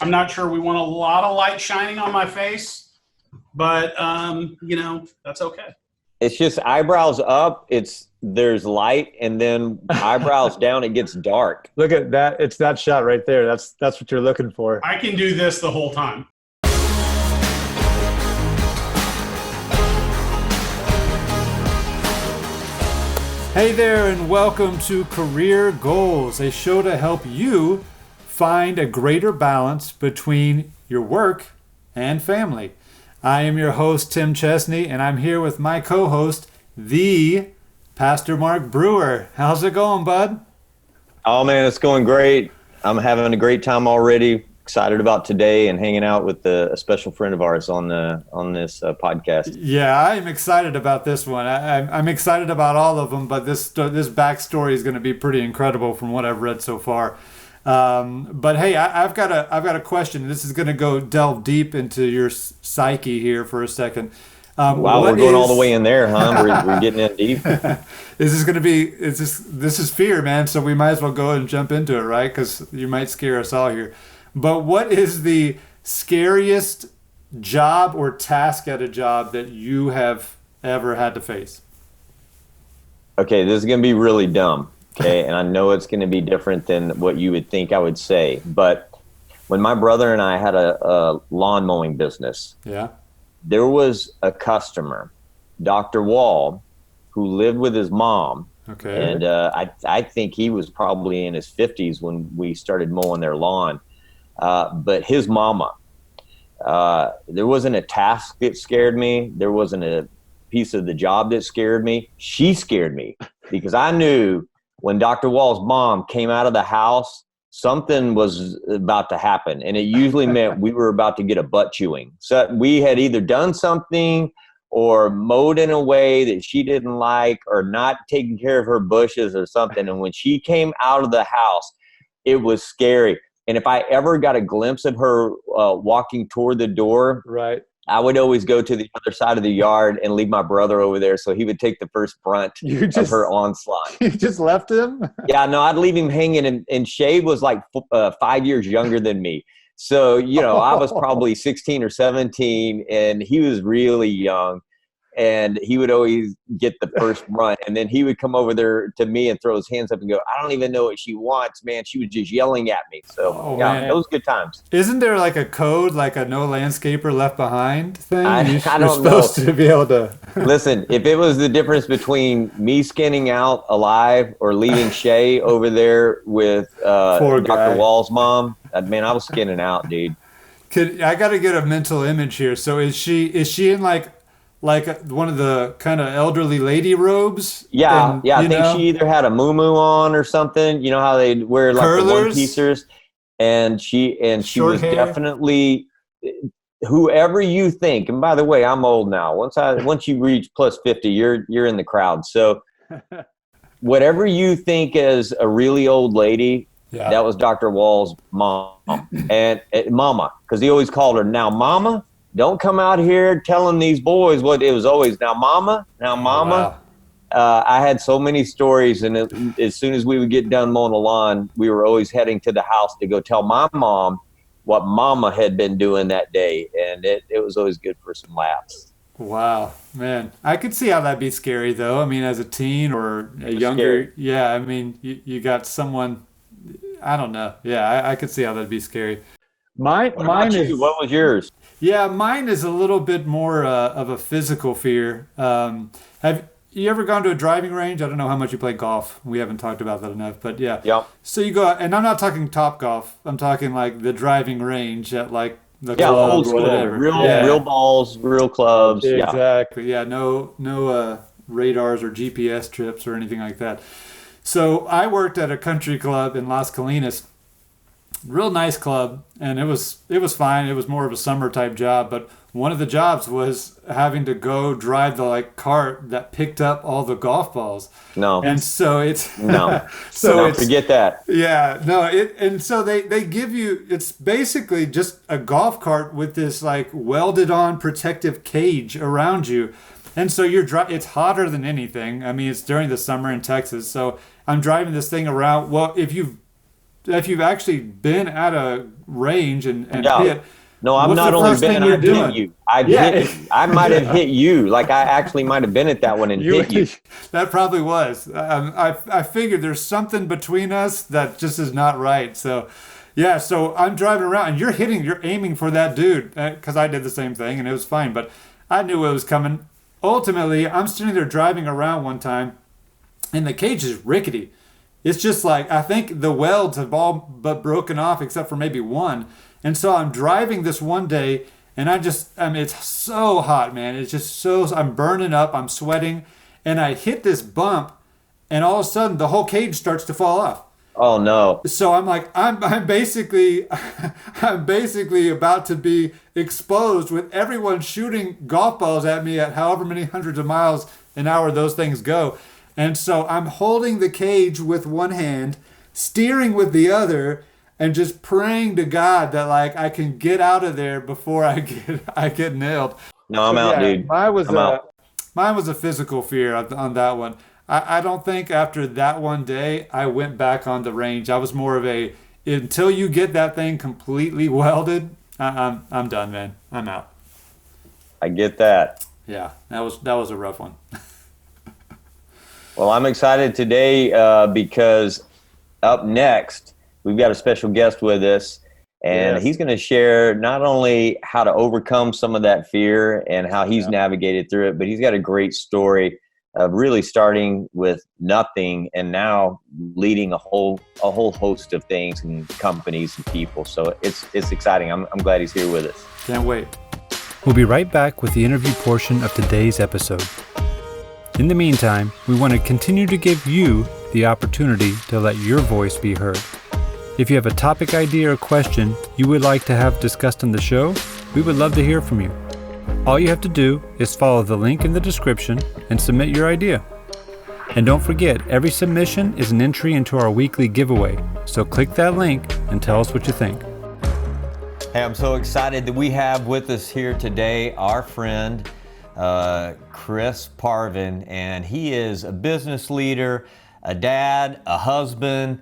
I'm not sure we want a lot of light shining on my face, but that's okay. It's just eyebrows up. There's light, and then eyebrows down. It gets dark. Look at that. It's that shot right there. That's what you're looking for. I can do this the whole time. Hey there, and welcome to Career Goals, a show to help you find a greater balance between your work and family. I am your host, Tim Chesney, and I'm here with my co-host, the Pastor Mark Brewer. How's it going, bud? Oh, man, it's going great. I'm having a great time already. Excited about today and hanging out with a special friend of ours on this podcast. Yeah, I'm excited about this one. I'm excited about all of them, but this backstory is going to be pretty incredible from what I've read so far. But hey, I've got a question. This is going to delve deep into your psyche here for a second. Wow, we're going all the way in there, huh? We're getting in deep. This is fear, man. So we might as well go and jump into it, right? Because you might scare us all here. But what is the scariest job or task at a job that you have ever had to face? Okay, this is going to be really dumb. Okay, and I know it's going to be different than what you would think I would say. But when my brother and I had a lawn mowing business, there was a customer, Dr. Wall, who lived with his mom. Okay. And I think he was probably in his 50s when we started mowing their lawn. But his mama, there wasn't a task that scared me. There wasn't a piece of the job that scared me. She scared me because I knew when Dr. Wall's mom came out of the house, something was about to happen. And it usually meant we were about to get a butt chewing. So we had either done something or mowed in a way that she didn't like or not taking care of her bushes or something. And when she came out of the house, it was scary. And if I ever got a glimpse of her walking toward the door, right, I would always go to the other side of the yard and leave my brother over there so he would take the first brunt of her onslaught. You just left him? Yeah, no, I'd leave him hanging. And Shay was like 5 years younger than me. So, I was probably 16 or 17, and he was really young. And he would always get the first brunt. And then he would come over there to me and throw his hands up and go, I don't even know what she wants, man. She was just yelling at me. So, man. Those good times. Isn't there like a code, like a no landscaper left behind thing? I don't know. You're supposed to be able to. Listen, if it was the difference between me skinning out alive or leaving Shay over there with Dr. Wall's mom, man, I was skinning out, dude. I got to get a mental image here. So is she in like one of the kind of elderly lady robes? Yeah, I think she either had a muumuu on or something. You know how they wear like curlers? The one-piecers? And she was hair? Definitely whoever you think. And by the way, I'm old now. Once you reach plus 50, you're in the crowd. So whatever you think is a really old lady, that was Dr. Wall's mom and mama, because he always called her now mama. Don't come out here telling these boys what it was always now mama. Wow. I had so many stories, and as soon as we would get done mowing the lawn, we were always heading to the house to go tell my mom what mama had been doing that day, and it was always good for some laughs. Wow, man. I could see how that'd be scary, though. I mean, as a teen or a younger, scary. Yeah, I mean, you got someone, I don't know. Yeah, I could see how that'd be scary. Mine is. What was yours? Yeah, mine is a little bit more of a physical fear. Have you ever gone to a driving range? I don't know how much you play golf. We haven't talked about that enough, but yeah. Yep. So you go, and I'm not talking Top Golf. I'm talking like the driving range at like the club old or school, whatever. Real balls, real clubs. Exactly. Yeah. No radars or GPS trips or anything like that. So I worked at a country club in Las Colinas. Real nice club, and it was fine. It was more of a summer type job, but one of the jobs was having to go drive the cart that picked up all the golf balls. No. And so it's forget that. Yeah, no, and so they give you, it's basically just a golf cart with this welded on protective cage around you. And so it's hotter than anything. I mean, it's during the summer in Texas. So I'm driving this thing around. Well, if you've you've actually been at a range and Yeah. hit. No, I'm What's not the only first been, thing I've you're hit doing? you. I've Yeah. hit you. I might have hit you. Like I actually might have been at that one and hit you. That probably was. I figured there's something between us that just is not right. So, yeah. So I'm driving around, and you're aiming for that dude, because I did the same thing, and it was fine. But I knew it was coming. Ultimately, I'm sitting there driving around one time, and the cage is rickety. It's just like, I think the welds have all but broken off except for maybe one. And so I'm driving this one day, and it's so hot, man. It's just I'm burning up, I'm sweating, and I hit this bump, and all of a sudden the whole cage starts to fall off. Oh no. So I'm like, I'm basically I'm basically about to be exposed with everyone shooting golf balls at me at however many hundreds of miles an hour those things go. And so I'm holding the cage with one hand, steering with the other, and just praying to God that like I can get out of there before I get nailed. No, I'm out, dude. Mine was I'm out. mine was a physical fear on that one. I don't think after that one day I went back on the range. I was more of a, until you get that thing completely welded, I'm done, man. I'm out. I get that. Yeah, that was a rough one. Well, I'm excited today because up next, we've got a special guest with us, and Yes. he's going to share not only how to overcome some of that fear and how he's navigated through it, but he's got a great story of really starting with nothing and now leading a whole host of things and companies and people. So it's exciting. I'm glad he's here with us. Can't wait. We'll be right back with the interview portion of today's episode. In the meantime, we want to continue to give you the opportunity to let your voice be heard. If you have a topic idea or question you would like to have discussed on the show, we would love to hear from you. All you have to do is follow the link in the description and submit your idea. And don't forget, every submission is an entry into our weekly giveaway, so click that link and tell us what you think. Hey, I'm so excited that we have with us here today our friend, Chris Parvin, and he is a business leader, a dad, a husband.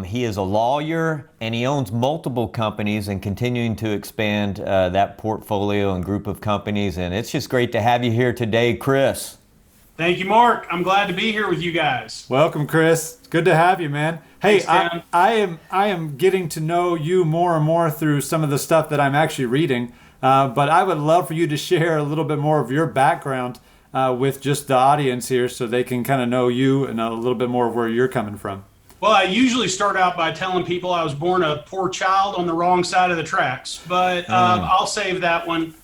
He is a lawyer, and he owns multiple companies and continuing to expand that portfolio and group of companies. And it's just great to have you here today, Chris. Thank you, Mark. I'm glad to be here with you guys. Welcome, Chris. It's good to have you, man. Hey, Thanks, Dan. I am getting to know you more and more through some of the stuff that I'm actually reading. But I would love for you to share a little bit more of your background with just the audience here so they can kind of know you and a little bit more of where you're coming from. Well, I usually start out by telling people I was born a poor child on the wrong side of the tracks, but I'll save that one.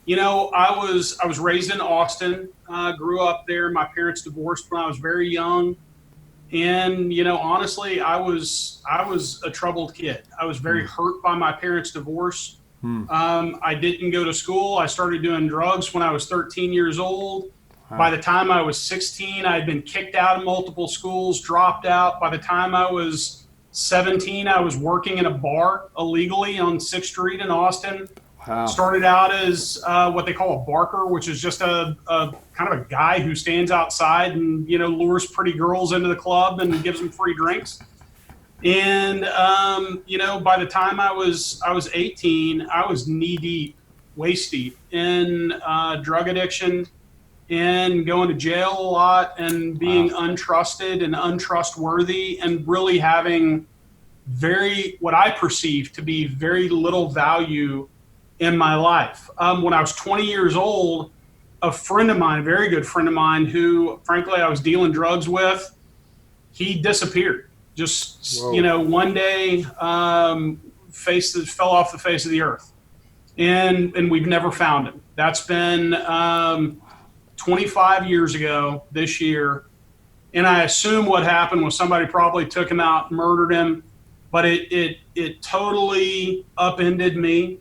You know, I was raised in Austin, grew up there. My parents divorced when I was very young. And, you know, honestly, I was a troubled kid. I was very hurt by my parents' divorce. I didn't go to school. I started doing drugs when I was 13 years old. Wow. By the time I was 16, I had been kicked out of multiple schools, dropped out. By the time I was 17, I was working in a bar illegally on 6th Street in Austin. Wow. Started out as what they call a barker, which is just a kind of a guy who stands outside and, you know, lures pretty girls into the club and gives them free drinks. And, you know, by the time I was 18, I was knee deep, waist deep in drug addiction and going to jail a lot and being untrusted and untrustworthy and really having what I perceived to be very little value in my life. When I was 20 years old, a friend of mine, a very good friend of mine who, frankly, I was dealing drugs with, he disappeared. Just, Whoa. You know, one day, fell off the face of the earth, and we've never found him. That's been 25 years ago this year, and I assume what happened was somebody probably took him out, murdered him, but it totally upended me.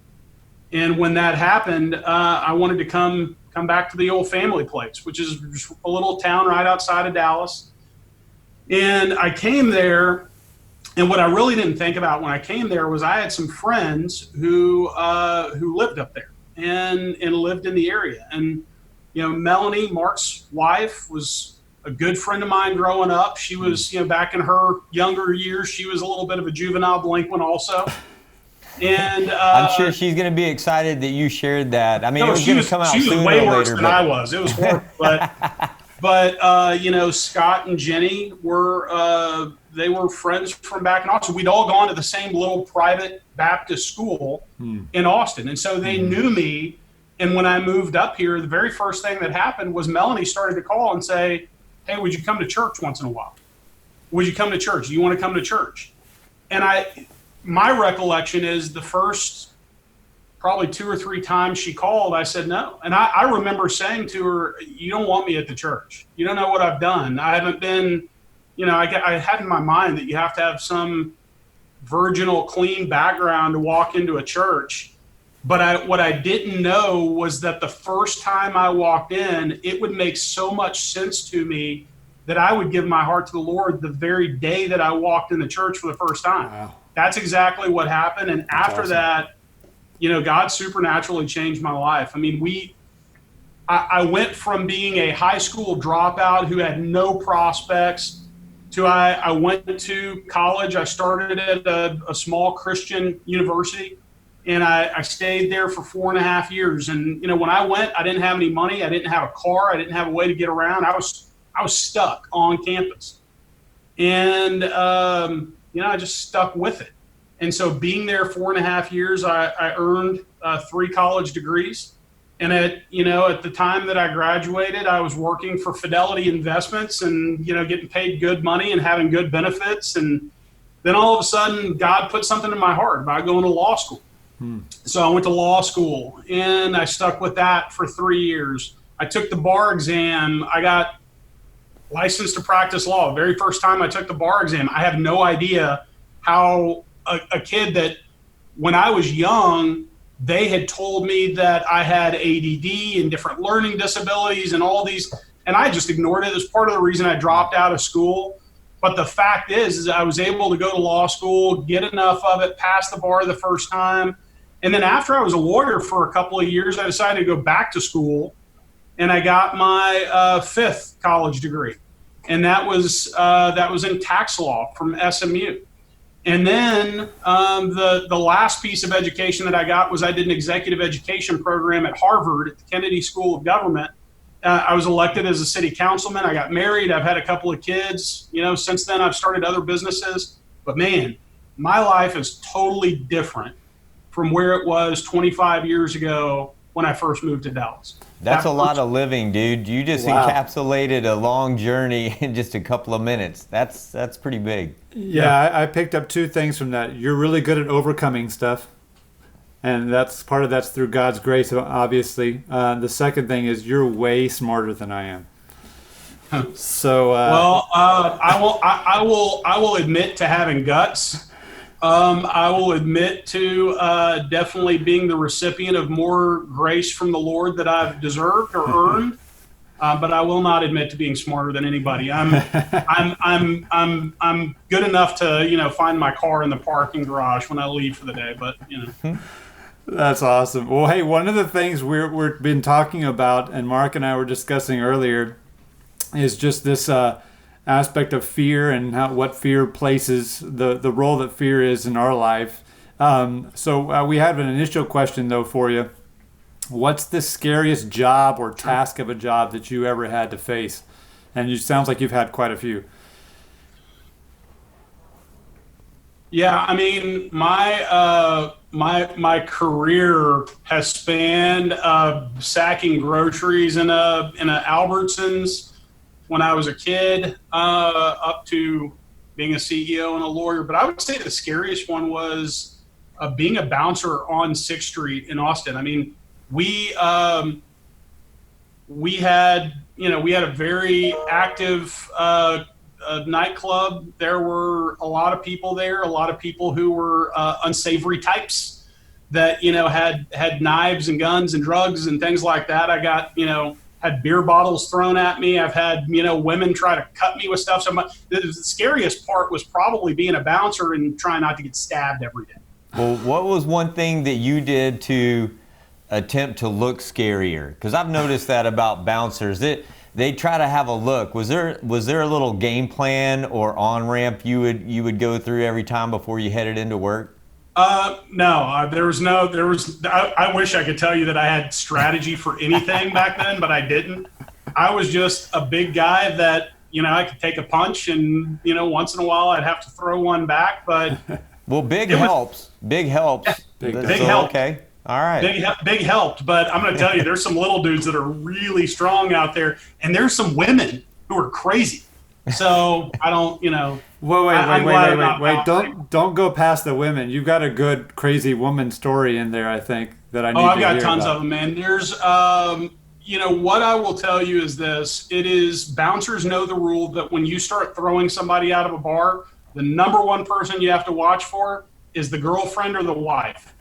And when that happened, I wanted to come back to the old family place, which is a little town right outside of Dallas. And I came there, and what I really didn't think about when I came there was I had some friends who lived up there and lived in the area. And, you know, Melanie, Mark's wife, was a good friend of mine growing up. She was, back in her younger years, she was a little bit of a juvenile delinquent also. And I'm sure she's going to be excited that you shared that. I mean, it was going to come out she was sooner way or worse later. than I was. It was horrible. But Scott and Jenny were they were friends from back in Austin. We'd all gone to the same little private Baptist school in Austin, and so they knew me. And when I moved up here, the very first thing that happened was Melanie started to call and say, "Hey, would you come to church once in a while? Would you come to church? Do you want to come to church?" And my recollection is the first probably 2 or 3 times she called, I said no. And I remember saying to her, "You don't want me at the church. You don't know what I've done. I haven't been, I had in my mind that you have to have some virginal, clean background to walk into a church." But what I didn't know was that the first time I walked in, it would make so much sense to me that I would give my heart to the Lord the very day that I walked in the church for the first time. Wow. That's exactly what happened. And after awesome. that, God supernaturally changed my life. I mean, I went from being a high school dropout who had no prospects to I went to college. I started at a small Christian university, and I stayed there for 4.5 years. And, when I went, I didn't have any money. I didn't have a car. I didn't have a way to get around. I was stuck on campus. And, I just stuck with it. And so being there 4.5 years, I earned 3 college degrees. And at the time that I graduated, I was working for Fidelity Investments and, getting paid good money and having good benefits. And then all of a sudden, God put something in my heart about going to law school. So I went to law school and I stuck with that for 3 years. I took the bar exam. I got licensed to practice law. The very first time I took the bar exam, I have no idea how a kid that when I was young, they had told me that I had ADD and different learning disabilities and all these, and I just ignored it. It was part of the reason I dropped out of school. But the fact is I was able to go to law school, get enough of it, pass the bar the first time. And then after I was a lawyer for a couple of years, I decided to go back to school, and I got my 5th college degree. And that was in tax law from SMU. And then the last piece of education that I got was I did an executive education program at Harvard at the Kennedy School of Government. I was elected as a city councilman. I got married. I've had a couple of kids. Since then I've started other businesses. But man, my life is totally different from where it was 25 years ago when I first moved to Dallas. That's a lot of living, dude. You just encapsulated a long journey in just a couple of minutes. That's pretty big. Yeah, I picked up 2 things from that. You're really good at overcoming stuff, and that's through God's grace, obviously. The second thing is you're way smarter than I am. So I will admit to having guts. I will admit to definitely being the recipient of more grace from the Lord that I've deserved or earned. But I will not admit to being smarter than anybody. I'm good enough to find my car in the parking garage when I leave for the day. But That's awesome. Well, hey, one of the things we've been talking about, and Mark and I were discussing earlier, is just this aspect of fear and what fear places, the role that fear is in our life. So we have an initial question though for you. What's the scariest job or task of a job that you ever had to face? And it sounds like you've had quite a few. yeah, I mean, my career has spanned sacking groceries in a Albertsons when I was a kid, up to being a CEO and a lawyer. But I would say the scariest one was being a bouncer on 6th Street in Austin. I mean, we had a very active nightclub. There were a lot of people there, a lot of people who were unsavory types that had knives and guns and drugs and things like that. I got had beer bottles thrown at me. I've had women try to cut me with stuff. So the scariest part was probably being a bouncer and trying not to get stabbed every day. Well, what was one thing that you did to attempt to look scarier? Because I've noticed that about bouncers. they try to have a look. Was there a little game plan or on ramp you would go through every time before you headed into work? No, there was. I wish I could tell you that I had strategy for anything back then, but I didn't. I was just a big guy that, I could take a punch and, once in a while I'd have to throw one back, but. Well, big helps. Big helps. Big help. Okay. All right. Big helped, but I'm going to tell you, there's some little dudes that are really strong out there, and there's some women who are crazy. So I don't, Wait! Don't go past the women. You've got a good crazy woman story in there, I think, that I need to hear. I've got tons about. of them, man. There's, what I will tell you is this: it is, bouncers know the rule that when you start throwing somebody out of a bar, the number one person you have to watch for is the girlfriend or the wife.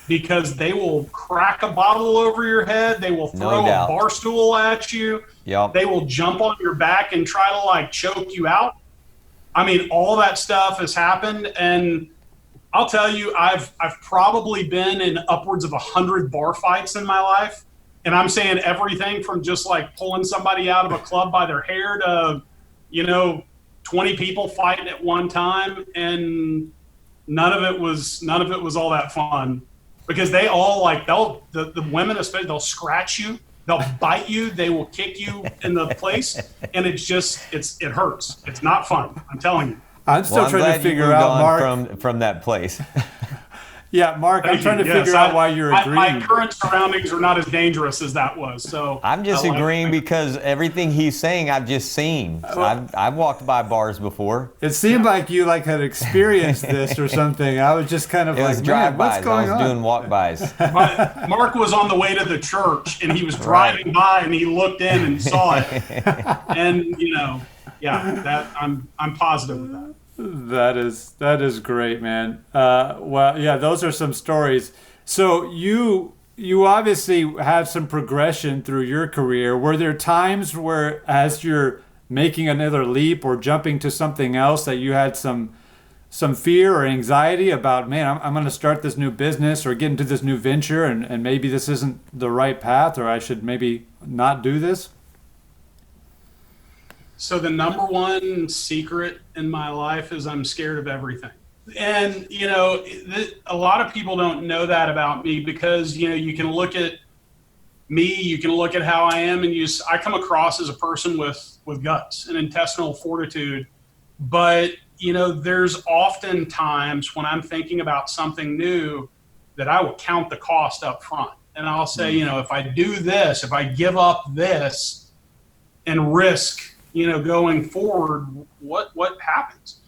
Because they will crack a bottle over your head. They will throw a bar stool at you. Yep. They will jump on your back and try to choke you out. I mean, all that stuff has happened. And I'll tell you, I've probably been in upwards of 100 bar fights in my life. And I'm saying everything from just pulling somebody out of a club by their hair to, 20 people fighting at one time. And none of it was all that fun. Because they all the women especially, they'll scratch you, they'll bite you, they will kick you in the place, and it hurts. It's not fun. I'm telling you. I'm still trying to figure out, Mark, from that place. Yeah, Mark, I'm trying to figure out why you're agreeing. My current surroundings are not as dangerous as that was. So I'm just agreeing because everything he's saying I've just seen. I've walked by bars before. It seemed like you had experienced this or something. I was just kind of what's going on? I was doing walk-bys. Mark was on the way to the church, and he was driving by, and he looked in and saw it. And that I'm positive of that. That is great, man. Well, yeah, those are some stories. So you obviously have some progression through your career. Were there times where, as you're making another leap or jumping to something else, that you had some fear or anxiety about, man, I'm going to start this new business or get into this new venture, and maybe this isn't the right path, or I should maybe not do this? So the number one secret in my life is I'm scared of everything. And, a lot of people don't know that about me because, you can look at me, you can look at how I am, and I come across as a person with guts and intestinal fortitude. But, there's often times when I'm thinking about something new that I will count the cost up front. And I'll say, if I do this, if I give up this and risk, going forward, what happens?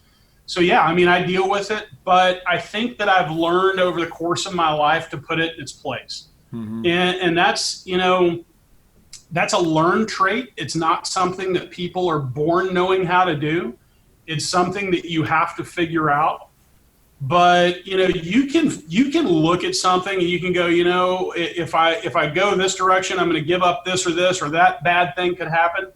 So yeah, I deal with it, but I think that I've learned over the course of my life to put it in its place. Mm-hmm. And that's, that's a learned trait. It's not something that people are born knowing how to do. It's something that you have to figure out. But, you can look at something and you can go, if I go this direction, I'm going to give up this, or that bad thing could happen.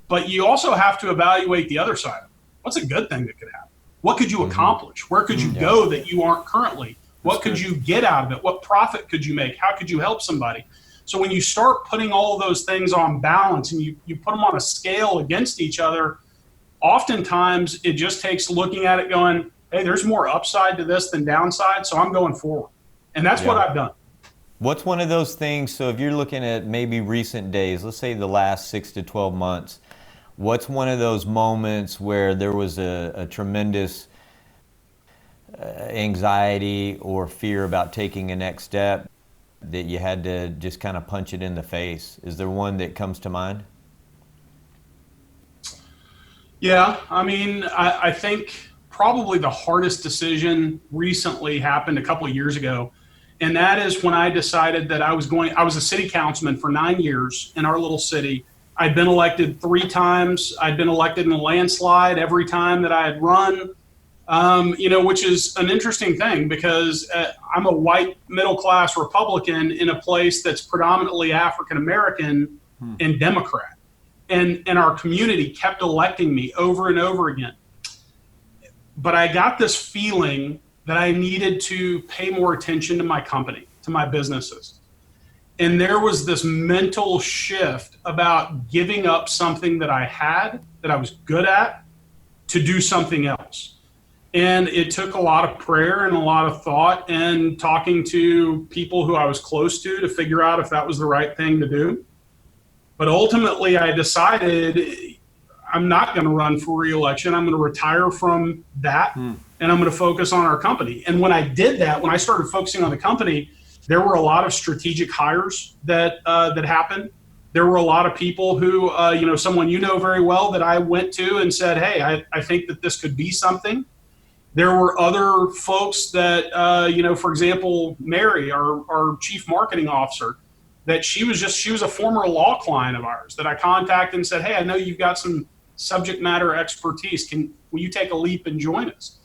But you also have to evaluate the other side. What's a good thing that could happen? What could you accomplish? Where could you go that you aren't currently? What could you get out of it? What profit could you make? How could you help somebody? So when you start putting all of those things on balance and you put them on a scale against each other, oftentimes it just takes looking at it going, hey, there's more upside to this than downside, so I'm going forward. And that's what I've done. What's one of those things, so if you're looking at maybe recent days, let's say the last 6 to 12 months, what's one of those moments where there was a tremendous anxiety or fear about taking a next step that you had to just kind of punch it in the face? Is there one that comes to mind? Yeah, I think probably the hardest decision recently happened a couple of years ago. And that is when I decided that I was a city councilman for 9 years in our little city. I'd been elected 3 times. I'd been elected in a landslide every time that I had run, which is an interesting thing because I'm a white middle-class Republican in a place that's predominantly African-American and Democrat. And our community kept electing me over and over again. But I got this feeling that I needed to pay more attention to my company, to my businesses. And there was this mental shift about giving up something that I had, that I was good at, to do something else. And it took a lot of prayer and a lot of thought and talking to people who I was close to figure out if that was the right thing to do. But ultimately, I decided I'm not going to run for re-election. I'm going to retire from that, and I'm going to focus on our company. And when I did that, when I started focusing on the company, there were a lot of strategic hires that happened. There were a lot of people who, someone very well that I went to and said, hey, I think that this could be something. There were other folks that, for example, Mary, our chief marketing officer, that she was a former law client of ours that I contacted and said, hey, I know you've got some subject matter expertise. Will you take a leap and join us?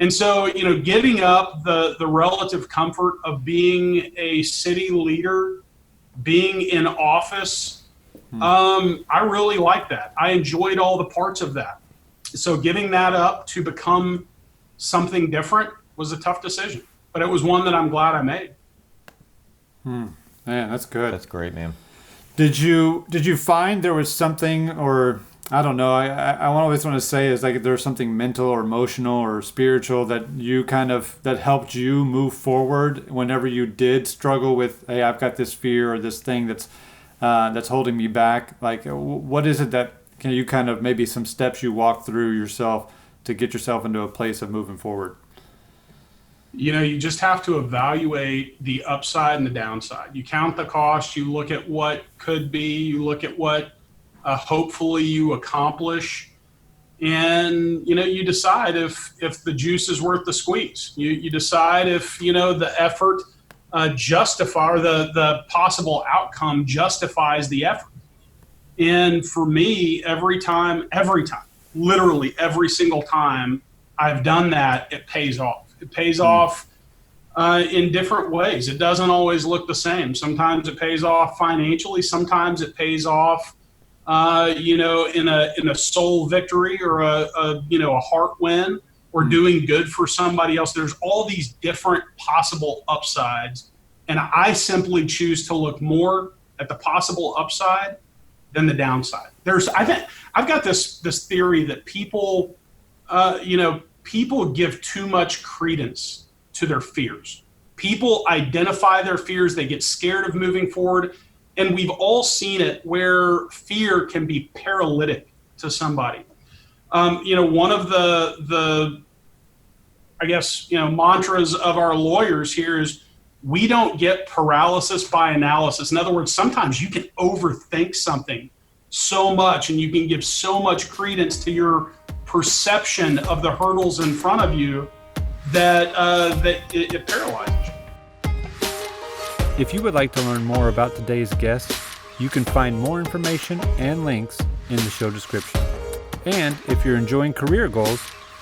And so, giving up the relative comfort of being a city leader, being in office, I really liked that. I enjoyed all the parts of that. So giving that up to become something different was a tough decision, but it was one that I'm glad I made. Man, that's good. That's great, man. Did you find there was something, or I don't know, I always want to say is like there's something mental or emotional or spiritual that that helped you move forward whenever you did struggle with, hey, I've got this fear or this thing that's holding me back? Like, what is it that, can you maybe some steps you walk through yourself to get yourself into a place of moving forward? You just have to evaluate the upside and the downside. You count the cost, you look at what could be, you look at what hopefully you accomplish, and you decide if the juice is worth the squeeze. You decide if the effort justify, or the possible outcome justifies the effort. And for me, every time, literally every single time I've done that, it pays off. It pays off in different ways. It doesn't always look the same. Sometimes it pays off financially. Sometimes it pays off, in a soul victory or a heart win, or doing good for somebody else. There's all these different possible upsides, and I simply choose to look more at the possible upside than the downside. I've got this theory that people give too much credence to their fears. People identify their fears, they get scared of moving forward, and we've all seen it where fear can be paralytic to somebody. One of the mantras of our lawyers here is, we don't get paralysis by analysis. In other words, sometimes you can overthink something so much and you can give so much credence to your perception of the hurdles in front of you that it paralyzes you. If you would like to learn more about today's guest, you can find more information and links in the show description. And if you're enjoying Career Goals,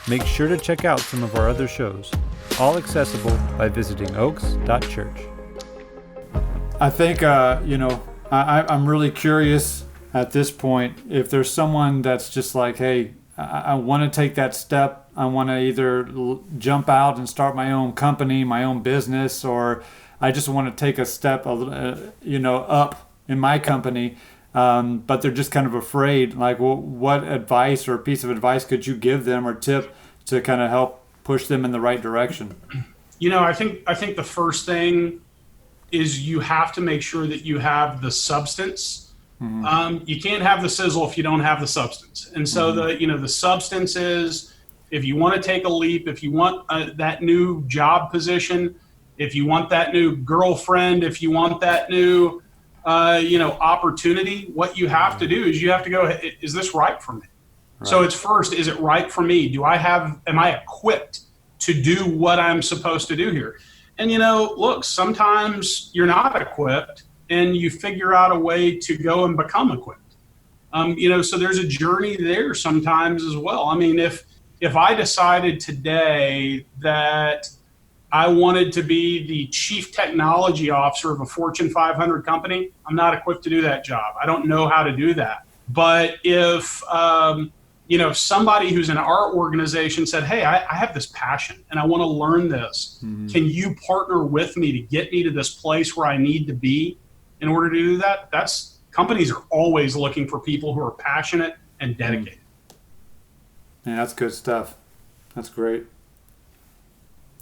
make sure to check out some of our other shows, all accessible by visiting oaks.church. I think, I'm really curious at this point if there's someone that's just like, hey, I want to take that step. I want to either jump out and start my own company, my own business, or I just want to take a step, up in my company. But they're just kind of afraid. Like, well, what advice or piece of advice could you give them or tip to kind of help push them in the right direction? I think the first thing is you have to make sure that you have the substance. You can't have the sizzle if you don't have the substance. And so the substance is, if you want to take a leap, if you want that new job position, if you want that new girlfriend, if you want that new opportunity, what you have to do is you have to go, is this right for me? Right. So it's first, is it right for me? Am I equipped to do what I'm supposed to do here? And look, sometimes you're not equipped, and you figure out a way to go and become equipped. So there's a journey there sometimes as well. I mean, if I decided today that I wanted to be the chief technology officer of a Fortune 500 company, I'm not equipped to do that job. I don't know how to do that. But if somebody who's in our organization said, hey, I have this passion and I want to learn this. Can you partner with me to get me to this place where I need to be? in order to do that, companies are always looking for people who are passionate and dedicated. Yeah, that's good stuff. That's great.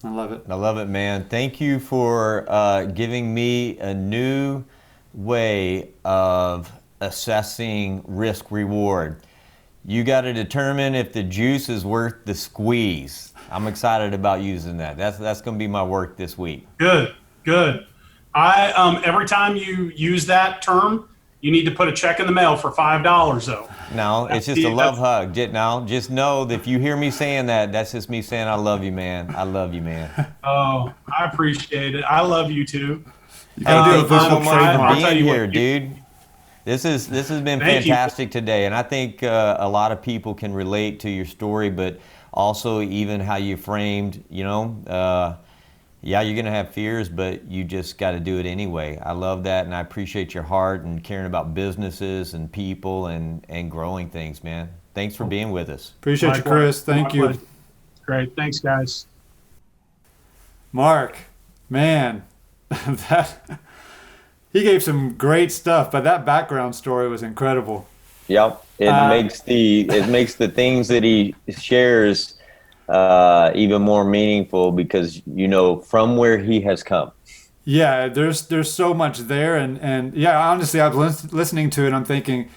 I love it. I love it, man. Thank you for giving me a new way of assessing risk reward. You got to determine if the juice is worth the squeeze. I'm excited about using that. That's going to be my work this week. Good. I every time you use that term, you need to put a check in the mail for $5 though. No, it's just a love hug. Now, just know that if you hear me saying that, that's just me saying I love you, man. I love you, man. Oh, I appreciate it. I love you too. You gotta do a Thank you so visual much trademark. for being here, dude. This has been Thank you. fantastic today, and I think a lot of people can relate to your story, but also even how you framed, yeah, you're going to have fears, but you just got to do it anyway. I love that, and I appreciate your heart and caring about businesses and people and growing things, man. Thanks for being with us. Appreciate you, Chris. Thank you. Great. Thanks, guys. Mark, man, he gave some great stuff, but that background story was incredible. Yep. It makes the things that he shares even more meaningful because from where he has come. Yeah, there's so much there, and yeah, honestly, I was listening to it. I'm thinking,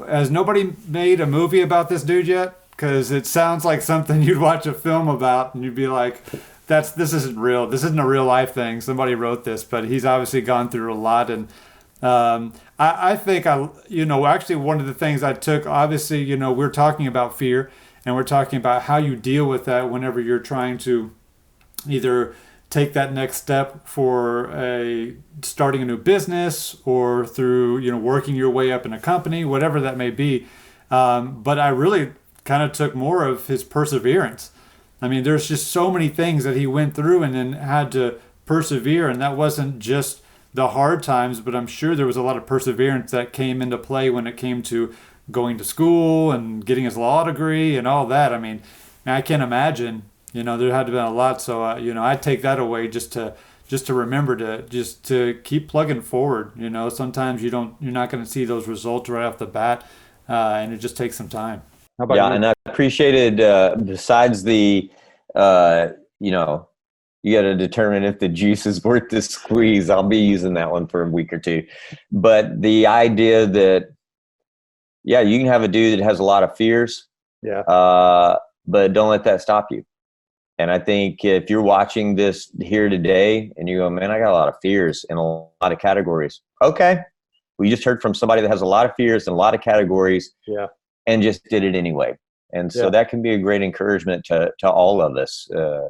has nobody made a movie about this dude yet? Because it sounds like something you'd watch a film about, and you'd be like, this isn't real. This isn't a real life thing. Somebody wrote this, but he's obviously gone through a lot, and I think actually one of the things I took, obviously, we're talking about fear. And we're talking about how you deal with that whenever you're trying to either take that next step for starting a new business or through working your way up in a company, whatever that may be. But I really kind of took more of his perseverance. I mean, there's just so many things that he went through and then had to persevere, and that wasn't just the hard times, but I'm sure there was a lot of perseverance that came into play when it came to going to school and getting his law degree and all that. I mean, I can't imagine, there had to have been a lot. So, I take that away just to remember to keep plugging forward. Sometimes you're not going to see those results right off the bat. And it just takes some time. How about you? And I appreciated, besides the, you got to determine if the juice is worth the squeeze. I'll be using that one for a week or two. But the idea that, yeah, you can have a dude that has a lot of fears, but don't let that stop you. And I think if you're watching this here today and you go, man, I got a lot of fears in a lot of categories. Okay. We just heard from somebody that has a lot of fears in a lot of categories and just did it anyway. And so that can be a great encouragement to all of us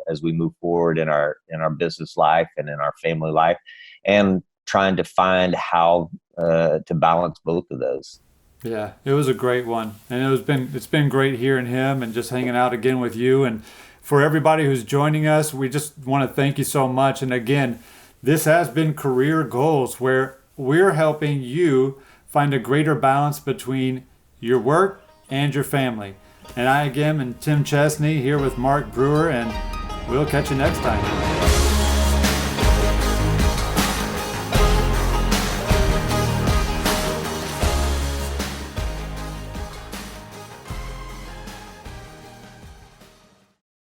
as we move forward in our business life and in our family life and trying to find how to balance both of those. Yeah, it was a great one, and it's been great hearing him and just hanging out again with you. And for everybody who's joining us, we just want to thank you so much. And again, this has been Career Goals, where we're helping you find a greater balance between your work and your family. And I again am Tim Chesney here with Mark Brewer, and we'll catch you next time.